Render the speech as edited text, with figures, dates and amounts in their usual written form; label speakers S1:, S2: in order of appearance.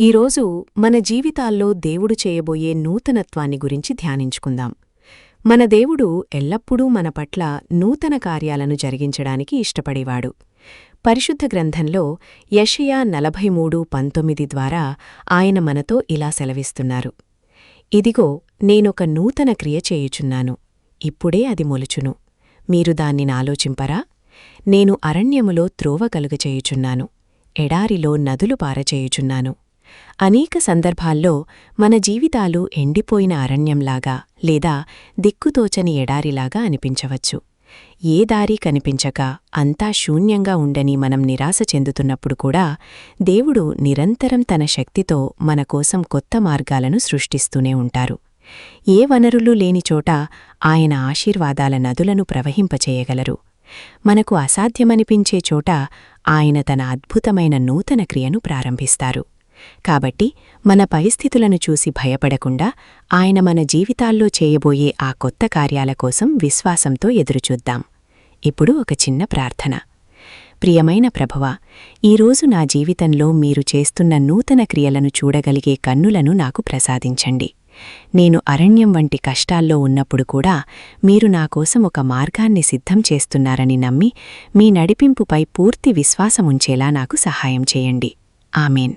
S1: ఈరోజు మన జీవితాల్లో దేవుడు చేయబోయే నూతనత్వాన్ని గురించి ధ్యానించుకుందాం. మన దేవుడు ఎల్లప్పుడూ మన పట్ల నూతన కార్యాలను జరిగించడానికి ఇష్టపడేవాడు. పరిశుద్ధ గ్రంథంలో యెషయా 43:19 ద్వారా ఆయన మనతో ఇలా సెలవిస్తున్నారు: ఇదిగో నేనొక నూతన క్రియ చేయుచున్నాను, ఇప్పుడే అది మొలుచును, మీరు దాన్ని నాలోచింపరా? నేను అరణ్యములో త్రోవ కలుగచేయుచున్నాను, ఎడారిలో నదులు పారచేయుచున్నాను. అనేక సందర్భాల్లో మన జీవితాలు ఎండిపోయిన అరణ్యంలాగా లేదా దిక్కుతోచని ఎడారిలాగా అనిపించవచ్చు. ఏ దారి కనిపించక అంతా శూన్యంగా ఉండని మనం నిరాశ చెందుతున్నప్పుడు కూడా దేవుడు నిరంతరం తన శక్తితో మన కోసం కొత్త మార్గాలను సృష్టిస్తూనే ఉంటారు. ఏ వనరులు లేని చోట ఆయన ఆశీర్వాదాల నదులను ప్రవహింపచేయగలరు. మనకు అసాధ్యమనిపించే చోట ఆయన తన అద్భుతమైన నూతన క్రియను ప్రారంభిస్తారు. కాబట్టి మన పరిస్థితులను చూసి భయపడకుండా ఆయన మన జీవితాల్లో చేయబోయే ఆ కొత్త కార్యాల కోసం విశ్వాసంతో ఎదురుచూద్దాం. ఇప్పుడు ఒక చిన్న ప్రార్థన. ప్రియమైన ప్రభువా, ఈరోజు నా జీవితంలో మీరు చేస్తున్న నూతన క్రియలను చూడగలిగే కన్నులను నాకు ప్రసాదించండి. నేను అరణ్యం వంటి కష్టాల్లో ఉన్నప్పుడు కూడా మీరు నాకోసం ఒక మార్గాన్ని సిద్ధం చేస్తున్నారని నమ్మి మీ నడిపింపుపై పూర్తి విశ్వాసముంచేలా నాకు సహాయం చేయండి. ఆమేన్.